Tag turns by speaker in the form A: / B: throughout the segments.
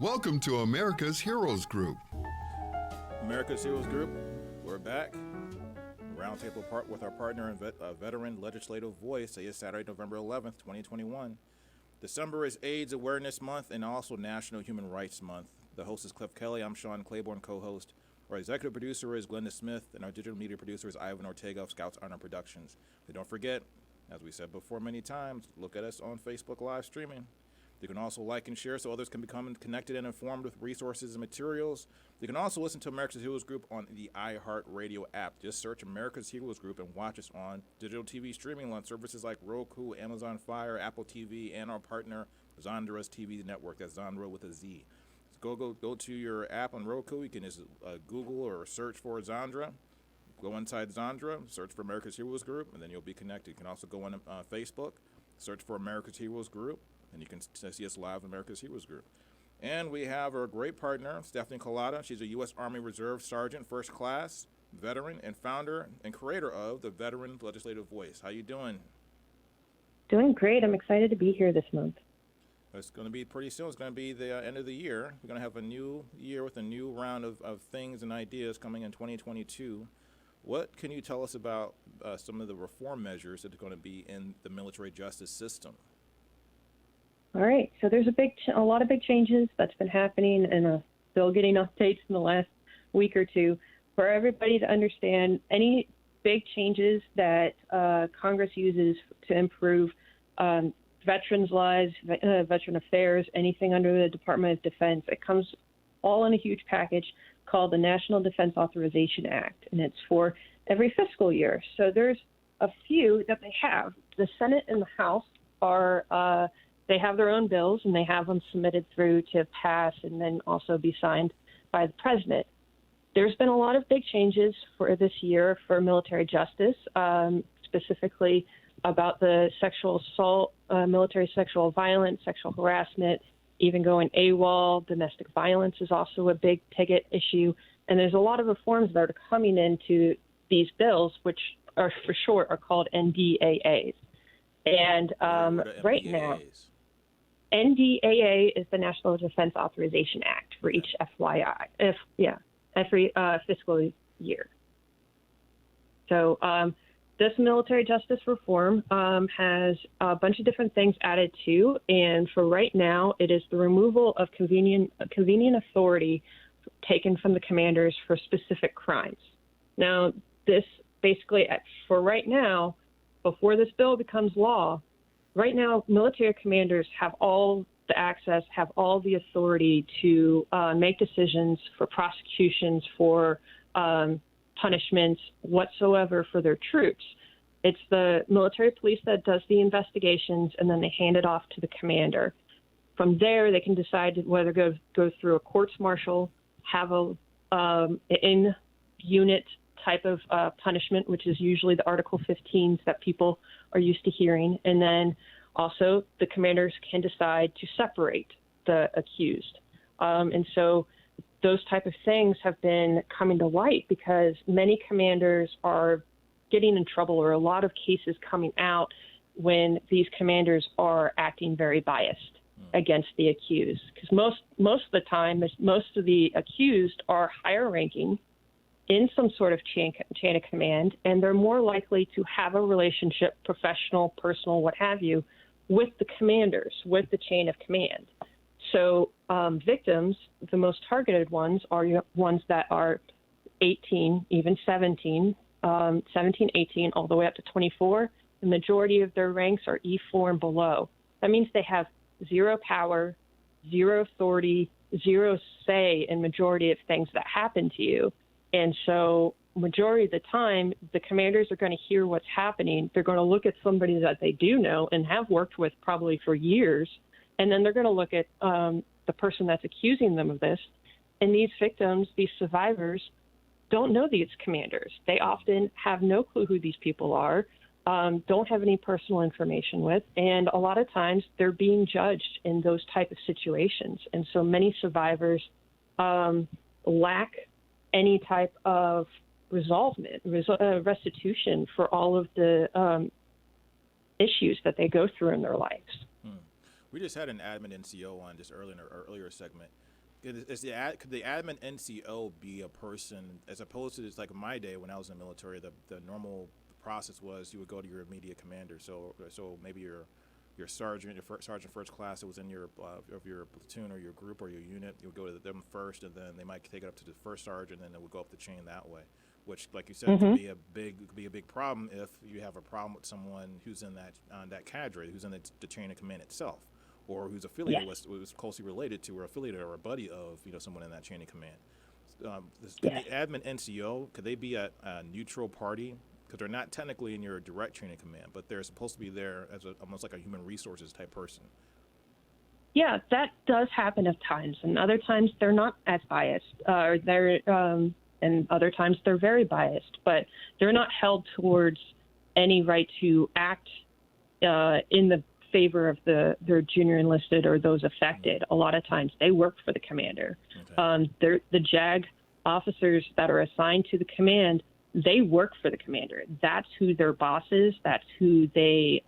A: Welcome to America's Heroes Group.
B: America's Heroes Group, we're back. Roundtable part with our partner and veteran legislative voice. Today is Saturday, November 11th, 2021. December is AIDS Awareness Month and also National Human Rights Month. The host is Kelley. I'm Sean Claiborne, co-host. Our executive producer is Glenda Smith, and our digital media producer is Ivan Ortega of Scouts Honor Productions. But don't forget, as we said before many times, look at us on Facebook live streaming. You can also like and share so others can become connected and informed with resources and materials. You can also listen to America's Heroes Group on the iHeartRadio app. Just search America's Heroes Group and watch us on digital TV streaming on services like Roku, Amazon Fire, Apple TV, and our partner Zondra's TV network. That's Zondra with a Z. So go to your app on Roku. You can just Google or search for Zondra. Go inside Zondra, search for America's Heroes Group, and then you'll be connected. You can also go on Facebook, search for America's Heroes Group, and you can see us live in America's Heroes Group. And we have our great partner, Stephanie Kalota. She's a U.S. Army Reserve Sergeant, First Class, veteran, and founder and creator of the Veteran Legislative Voice. How you doing?
C: Doing great. I'm excited to be here this month.
B: It's going to be pretty soon. It's going to be the end of the year. We're going to have a new year with a new round of things and ideas coming in 2022. What can you tell us about some of the reform measures that are going to be in the military justice system?
C: All right. So there's a lot of big changes that's been happening, and still getting updates in the last week or two. For everybody to understand, any big changes that Congress uses to improve veterans' lives, veteran affairs, anything under the Department of Defense, it comes all in a huge package called the National Defense Authorization Act, and it's for every fiscal year. So there's a few that they have. The Senate and the House are they have their own bills, and they have them submitted through to pass and then also be signed by the president. There's been a lot of big changes for this year for military justice, specifically about the sexual assault, military sexual violence, sexual harassment, even going AWOL. Domestic violence is also a big ticket issue. And there's a lot of reforms that are coming into these bills, which are for short are called NDAAs. And right now, NDAA is the National Defense Authorization Act for each every fiscal year. So this military justice reform has a bunch of different things added to, and for right now, it is the removal of convenient authority taken from the commanders for specific crimes. Now, this basically, for right now, before this bill becomes law, right now, military commanders have all the access, have all the authority to make decisions for prosecutions, for punishments whatsoever for their troops. It's the military police that does the investigations, and then they hand it off to the commander. From there, they can decide whether to go through a courts-martial, have a in-unit type of punishment, which is usually the Article 15s that people are used to hearing. And then also the commanders can decide to separate the accused. And so those type of things have been coming to light because many commanders are getting in trouble, or a lot of cases coming out when these commanders are acting very biased against the accused. Because most of the time, most of the accused are higher ranking in some sort of chain of command, and they're more likely to have a relationship, professional, personal, what have you, with the commanders, with the chain of command. So victims, the most targeted ones, are ones that are 18, even 17, 18, all the way up to 24. The majority of their ranks are E4 and below. That means they have zero power, zero authority, zero say in majority of things that happen to you. And so majority of the time, the commanders are going to hear what's happening. They're going to look at somebody that they do know and have worked with probably for years, and then they're going to look at the person that's accusing them of this. And these victims, these survivors, don't know these commanders. They often have no clue who these people are, don't have any personal information with, and a lot of times they're being judged in those type of situations. And so many survivors lack any type of restitution for all of the issues that they go through in their lives.
B: We just had an admin NCO on just earlier in our earlier segment. Could the admin NCO be a person, as opposed to just like in my day when I was in the military, the normal process was you would go to your immediate commander. So maybe your sergeant, sergeant first class that was in your of your platoon or your group or your unit, you would go to them first, and then they might take it up to the first sergeant, and then it would go up the chain that way. Which, like you said, could be a big problem if you have a problem with someone who's in that cadre, who's in the chain of command itself, or who's affiliated was closely related to or affiliated or a buddy of someone in that chain of command. The admin NCO, could they be a neutral party? Because they're not technically in your direct chain of command, but they're supposed to be there as almost like a human resources type person.
C: Yeah, that does happen at times, and other times they're not as biased. And other times they're very biased, but they're not held towards any right to act in the favor of their junior enlisted or those affected. A lot of times they work for the commander. Okay. The JAG officers that are assigned to the command, they work for the commander. That's who their boss is. That's who they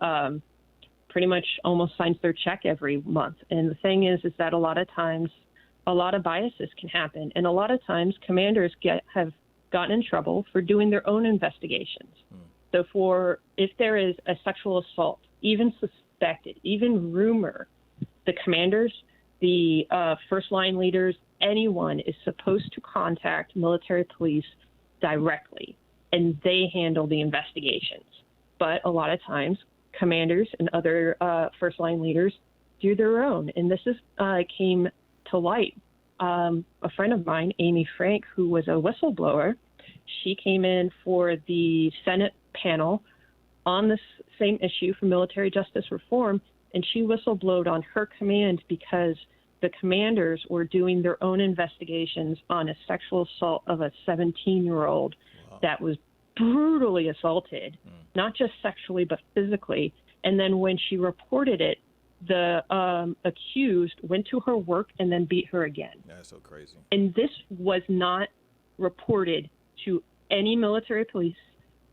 C: pretty much almost signs their check every month. And the thing is that a lot of times, a lot of biases can happen. And a lot of times commanders have gotten in trouble for doing their own investigations. So if there is a sexual assault, even suspected, even rumor, the commanders, the first line leaders, anyone is supposed to contact military police directly, and they handle the investigations. But a lot of times commanders and other first line leaders do their own. And this came to light. A friend of mine, Amy Frank, who was a whistleblower, she came in for the Senate panel on this same issue for military justice reform, and she whistleblowed on her command because the commanders were doing their own investigations on a sexual assault of a 17-year-old that was brutally assaulted, not just sexually but physically. And then when she reported it, the accused went to her work and then beat her again.
B: That's so crazy.
C: And this was not reported to any military police,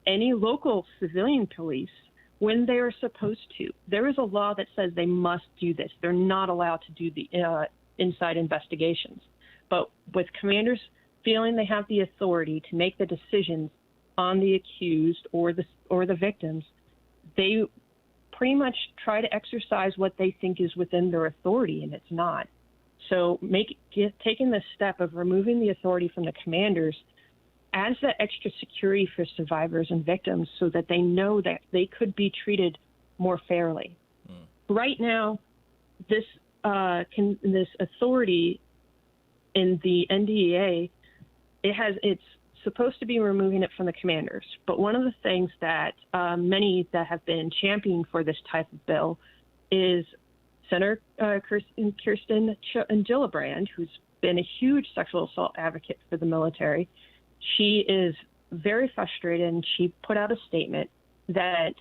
C: any local civilian police, when they are supposed to. There is a law that says they must do this. They're not allowed to do the inside investigations. But with commanders feeling they have the authority to make the decisions on the accused or the victims, they pretty much try to exercise what they think is within their authority, and it's not. So taking the step of removing the authority from the commanders adds that extra security for survivors and victims so that they know that they could be treated more fairly. Right now, this authority in the NDEA, it's supposed to be removing it from the commanders. But one of the things that many that have been championing for this type of bill is Senator Kirsten Gillibrand, who's been a huge sexual assault advocate for the military. She is very frustrated, and she put out a statement that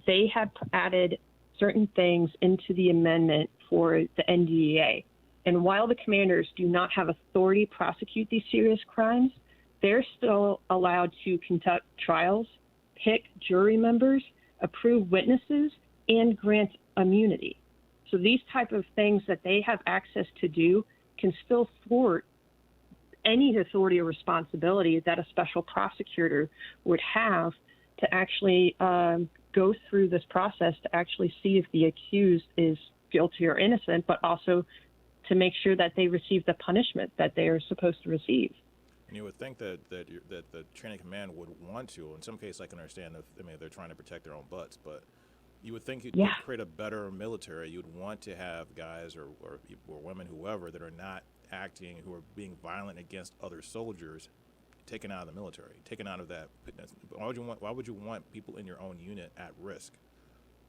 C: they have added certain things into the amendment for the NDEA. And while the commanders do not have authority to prosecute these serious crimes, they're still allowed to conduct trials, pick jury members, approve witnesses, and grant immunity. So these type of things that they have access to do can still thwart any authority or responsibility that a special prosecutor would have to actually go through this process to actually see if the accused is guilty or innocent, but also to make sure that they receive the punishment that they are supposed to receive.
B: And you would think that the chain of command would want to. In some cases, I can understand if they're trying to protect their own butts, but you would think you'd create a better military. You'd want to have guys or women, whoever, that are not acting, who are being violent against other soldiers, taken out of the military, taken out of that. Why would you want people in your own unit at risk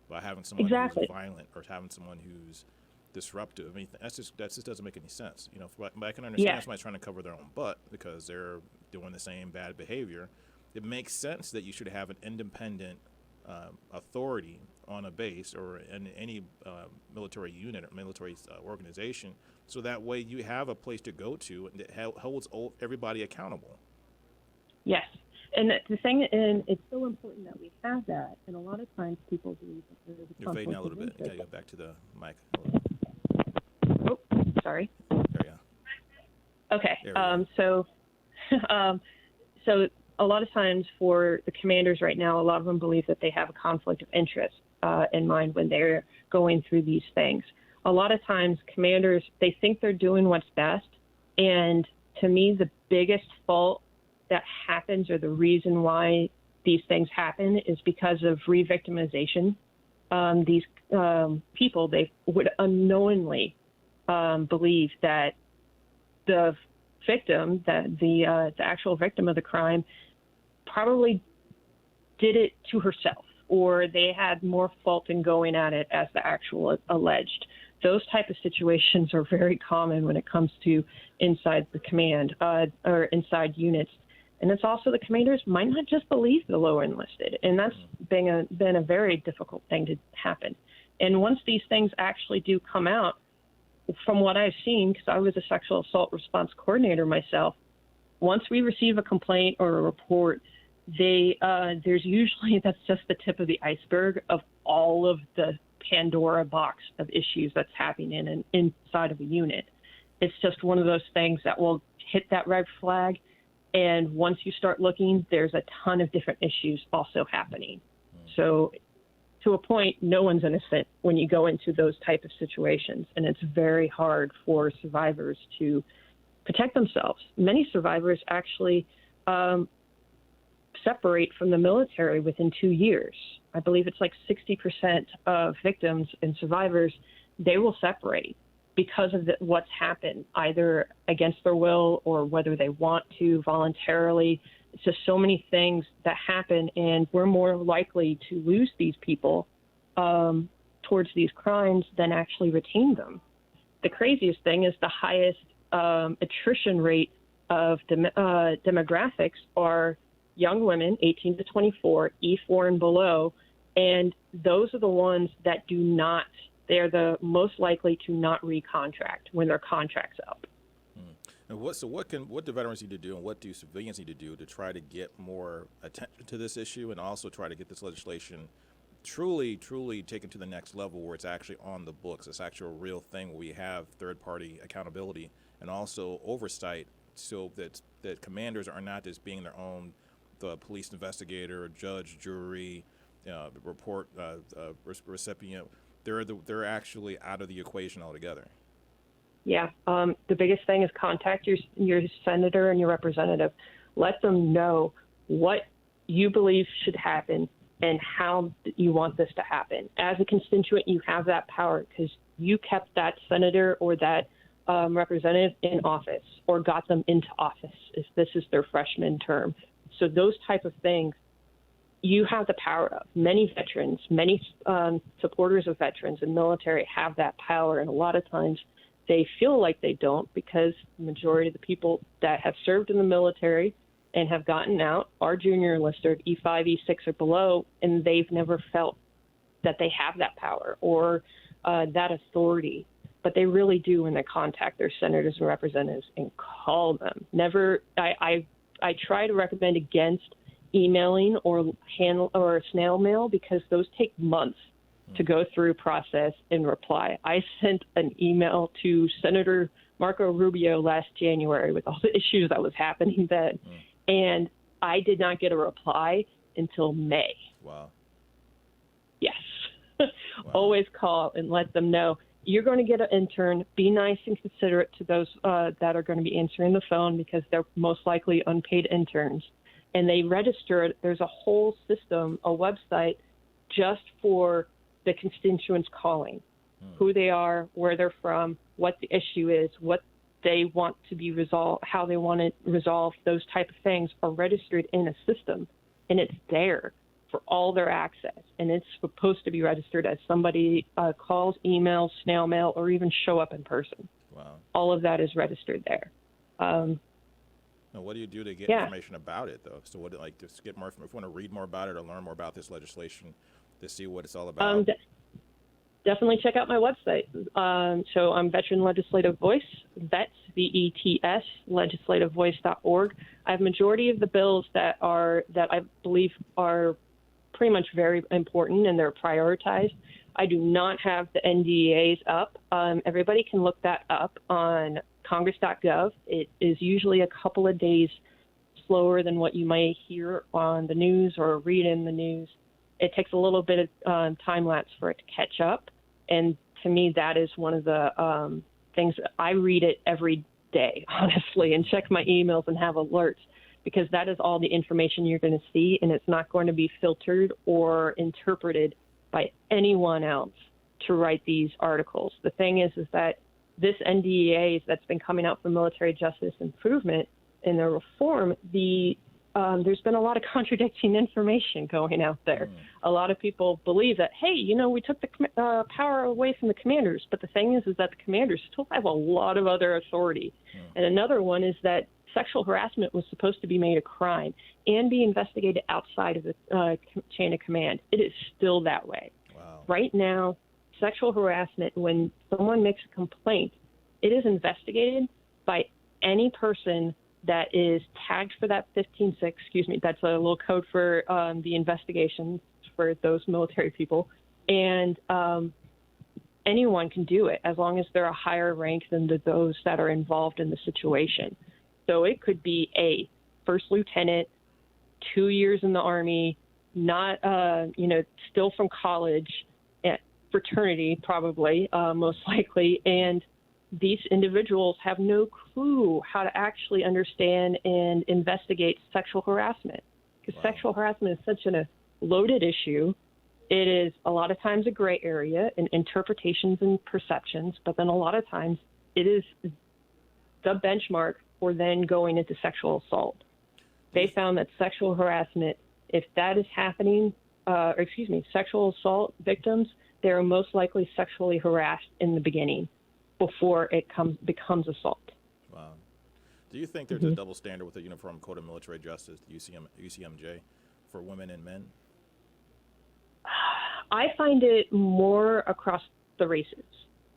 B: by having someone who's violent or having someone who's disruptive? I mean, that just doesn't make any sense. But I can understand somebody's trying to cover their own butt because they're doing the same bad behavior. It makes sense that you should have an independent authority on a base or in any military unit or military organization, so that way you have a place to go to and it holds everybody accountable.
C: Yes, And the thing, and it's so important that we have that. And a lot of times people believe that there is a
B: You're fading
C: conflict
B: out a little
C: of
B: bit. You gotta
C: interest.
B: go back to the mic. A little.
C: Oh, sorry.
B: There you go.
C: Okay.
B: There we
C: So, so a lot of times for the commanders right now, a lot of them believe that they have a conflict of interest in mind when they're going through these things. A lot of times commanders, they think they're doing what's best. And to me, the biggest fault that happens, or the reason why these things happen, is because of re-victimization. These people, they would unknowingly believe that the victim, that the actual victim of the crime, probably did it to herself, or they had more fault in going at it as the actual alleged. Those type of situations are very common when it comes to inside the command or inside units. And it's also the commanders might not just believe the lower enlisted, and that's been a very difficult thing to happen. And once these things actually do come out, from what I've seen, because I was a sexual assault response coordinator myself, once we receive a complaint or a report, there's usually, that's just the tip of the iceberg of all of the Pandora box of issues that's happening inside of a unit. It's just one of those things that will hit that red flag. And once you start looking, there's a ton of different issues also happening. So to a point, no one's innocent when you go into those type of situations. And it's very hard for survivors to protect themselves. Many survivors actually separate from the military within 2 years. I believe it's like 60% of victims and survivors, they will separate because of what's happened, either against their will or whether they want to voluntarily. It's just so many things that happen, and we're more likely to lose these people towards these crimes than actually retain them. The craziest thing is the highest attrition rate of demographics are young women, 18 to 24, E4 and below, and those are the ones that do not, they're the most likely to not recontract when their contract's up.
B: And what do veterans need to do, and what do civilians need to do to try to get more attention to this issue, and also try to get this legislation truly taken to the next level where it's actually on the books, it's actually a real thing where we have third-party accountability and also oversight, so that commanders are not just being their own the police investigator, judge, jury, report recipient. They're actually out of the equation altogether.
C: Yeah, the biggest thing is contact your senator and your representative. Let them know what you believe should happen and how you want this to happen. As a constituent, you have that power because you kept that senator or that representative in office or got them into office if this is their freshman term. So those type of things you have the power of. Many veterans, many supporters of veterans and military have that power, and a lot of times they feel like they don't because the majority of the people that have served in the military and have gotten out are junior enlisted, E5, E6 or below, and they've never felt that they have that power or that authority. But they really do when they contact their senators and representatives and call them. I try to recommend against emailing or snail mail because those take months to go through, process, and reply. I sent an email to Senator Marco Rubio last January with all the issues that was happening then, and I did not get a reply until May.
B: Wow.
C: Yes.
B: Wow.
C: Always call and let them know. You're going to get an intern. Be nice and considerate to those that are going to be answering the phone because they're most likely unpaid interns. And they register it. There's a whole system, a website just for the constituents calling, who they are, where they're from, what the issue is, what they want to be resolved, how they want it resolved. Those type of things are registered in a system, and it's there for all their access. And it's supposed to be registered as somebody calls, emails, snail mail, or even show up in person.
B: Wow.
C: All of that is registered there.
B: Now, what do you do to get information about it, though? So, what to get more? If you want to read more about it or learn more about this legislation, to see what it's all about.
C: definitely check out my website. So I'm Veteran Legislative Voice, VETS, VETS, legislativevoice.org. I have majority of the bills that I believe are pretty much very important and they're prioritized. I do not have the NDAs up. Everybody can look that up on congress.gov. It is usually a couple of days slower than what you might hear on the news or read in the news. It takes a little bit of time lapse for it to catch up. And to me, that is one of the things. I read it every day, honestly, and check my emails and have alerts, because that is all the information you're going to see, and it's not going to be filtered or interpreted by anyone else to write these articles. The thing is that this NDA that's been coming out for military justice improvement and the reform, there's been a lot of contradicting information going out there. A lot of people believe that, hey, we took the power away from the commanders, but the thing is that the commanders still have a lot of other authority. And another one is that sexual harassment was supposed to be made a crime and be investigated outside of the chain of command. It is still that way.
B: Wow. Right
C: now, sexual harassment, when someone makes a complaint, it is investigated by any person that is tagged for that 15-6, that's a little code for the investigation for those military people. And anyone can do it as long as they're a higher rank than those that are involved in the situation. So it could be a first lieutenant, 2 years in the Army, not, still from college, fraternity probably, most likely, and these individuals have no clue how to actually understand and investigate sexual harassment, because sexual harassment is such a loaded issue. It is a lot of times a gray area in interpretations and perceptions, but then a lot of times it is the benchmark for then going into sexual assault. They found that sexual harassment, if that is happening, sexual assault victims, they are most likely sexually harassed in the beginning before it becomes assault.
B: Wow. Do you think there's a double standard with the Uniform Code of Military Justice, the UCMJ, for women and men?
C: I find it more across the races.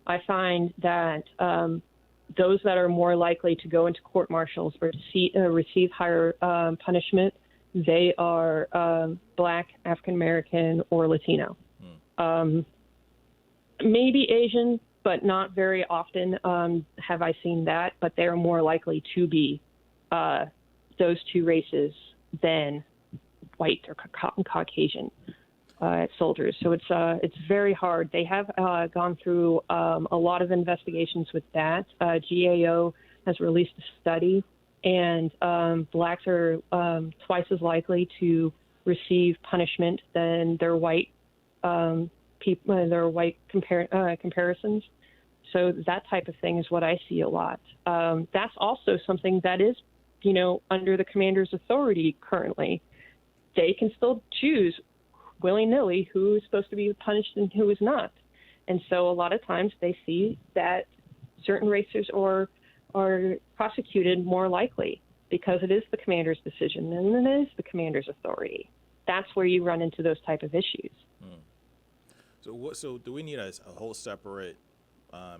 C: I find that those that are more likely to go into court martials or receive higher punishment, they are Black, African American, or Latino. Maybe Asian, but not very often have I seen that. But they're more likely to be those two races than white or Caucasian soldiers. So it's very hard. They have gone through a lot of investigations with that. GAO has released a study, and Blacks are twice as likely to receive punishment than their white comparisons. So that type of thing is what I see a lot. That's also something that is, under the commander's authority currently. They can still choose willy-nilly who is supposed to be punished and who is not. And so a lot of times they see that certain races are prosecuted more likely because it is the commander's decision and it is the commander's authority. That's where you run into those type of issues.
B: So do we need a whole separate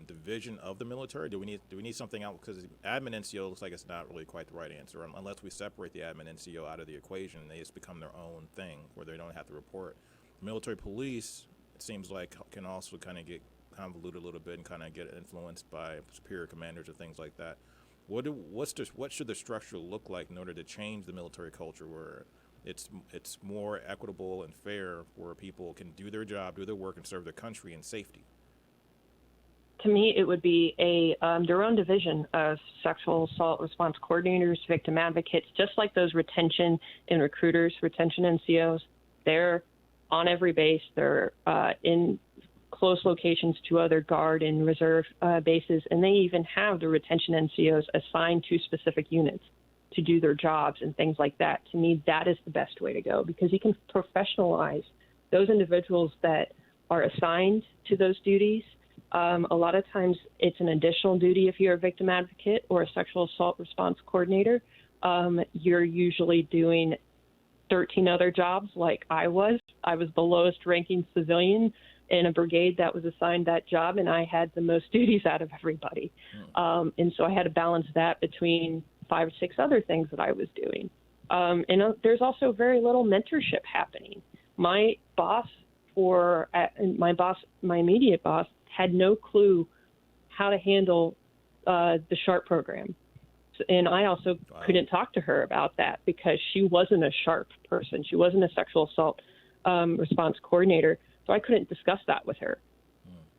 B: division of the military? Do we need something else? Because admin NCO looks like it's not really quite the right answer unless we separate the admin NCO out of the equation and they just become their own thing where they don't have to report. Military police, it seems like, can also kind of get convoluted a little bit and kind of get influenced by superior commanders or things like that. What should the structure look like in order to change the military culture where it's more equitable and fair, where people can do their job, do their work, and serve their country in safety?
C: To me, it would be their own division of sexual assault response coordinators, victim advocates, just like those retention and recruiters, retention NCOs. They're on every base. They're in close locations to other guard and reserve bases, and they even have the retention NCOs assigned to specific units to do their jobs and things like that. To me, that is the best way to go, because you can professionalize those individuals that are assigned to those duties. A lot of times it's an additional duty if you're a victim advocate or a sexual assault response coordinator. You're usually doing 13 other jobs like I was. I was the lowest ranking civilian in a brigade that was assigned that job, and I had the most duties out of everybody. And so I had to balance that between 5 or 6 other things that I was doing. There's also very little mentorship happening. My boss, my immediate boss, had no clue how to handle the SHARP program. And I also couldn't talk to her about that because she wasn't a SHARP person. She wasn't a sexual assault response coordinator. So I couldn't discuss that with her.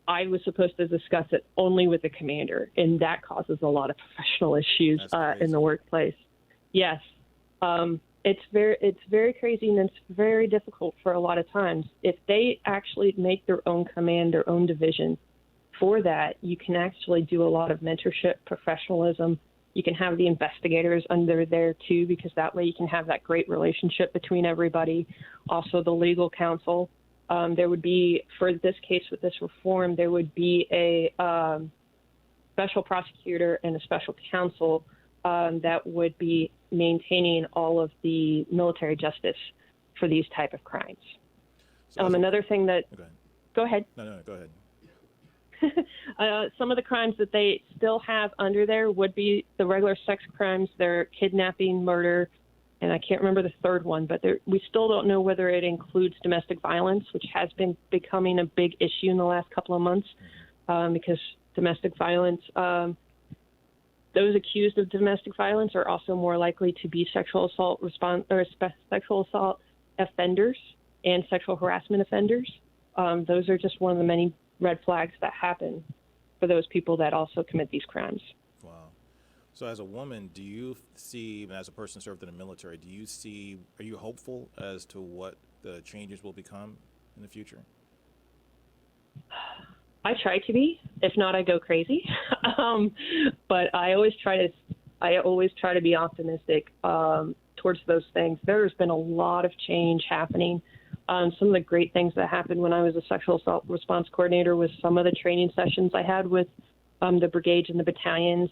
C: I was supposed to discuss it only with the commander, and that causes a lot of professional issues in the workplace. Yes. It's very crazy, and it's very difficult for a lot of times. If they actually make their own command, their own division for that, you can actually do a lot of mentorship, professionalism. You can have the investigators under there too, because that way you can have that great relationship between everybody. Also the legal counsel. There would be, for this case with this reform, there would be a special prosecutor and a special counsel that would be maintaining all of the military justice for these type of crimes.
B: So
C: Another thing that, go ahead.
B: No, go ahead.
C: Some of the crimes that they still have under there would be the regular sex crimes. They're kidnapping, murder, and I can't remember the third one, but we still don't know whether it includes domestic violence, which has been becoming a big issue in the last couple of months because domestic violence, those accused of domestic violence are also more likely to be sexual assault offenders and sexual harassment offenders. Those are just one of the many red flags that happen for those people that also commit these crimes.
B: Wow. So as a woman, do you see, as a person served in the military, are you hopeful as to what the changes will become in the future?
C: I try to be. If not, I go crazy. But I always try to be optimistic towards those things. There's been a lot of change happening. Some of the great things that happened when I was a sexual assault response coordinator was some of the training sessions I had with the brigades and the battalions.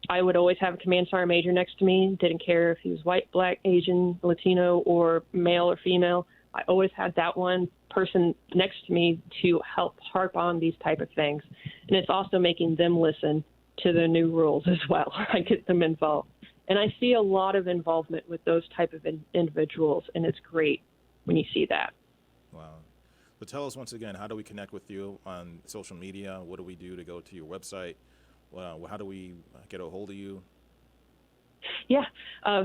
C: I would always have a command sergeant major next to me. Didn't care if he was white, black, Asian, Latino, or male or female. I always had that one person next to me to help harp on these type of things. And it's also making them listen to the new rules as well. I get them involved. And I see a lot of involvement with those type of individuals, and it's great when you see that.
B: Wow. So tell us once again, how do we connect with you on social media? What do we do to go to your website? How do we get a hold of you?
C: Yeah,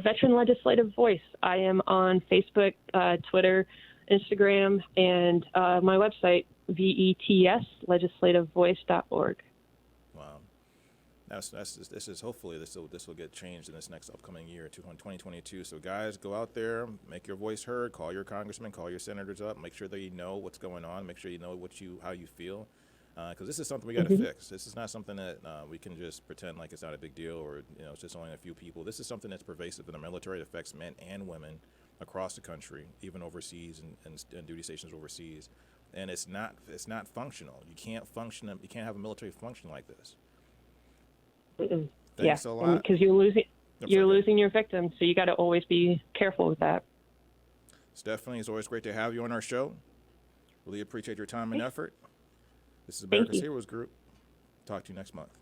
C: Veteran Legislative Voice. I am on Facebook, Twitter, Instagram, and my website, vetslegislativevoice.org.
B: Wow. This is hopefully this will get changed in this next upcoming year, 2022. So guys, go out there, make your voice heard, call your congressmen, call your senators up, make sure they know what's going on, make sure you know how you feel, because this is something we got to fix. This is not something that we can just pretend like it's not a big deal or it's just only a few people. This is something that's pervasive in the military. It affects men and women across the country, even overseas and duty stations overseas, and it's not functional. You can't function. You can't have a military function like this. Thanks a lot.
C: Because you're losing your victim, so you got to always be careful with that.
B: Stephanie, it's always great to have you on our show. Really appreciate your time and effort. This is America's Heroes Group. Talk to you next month.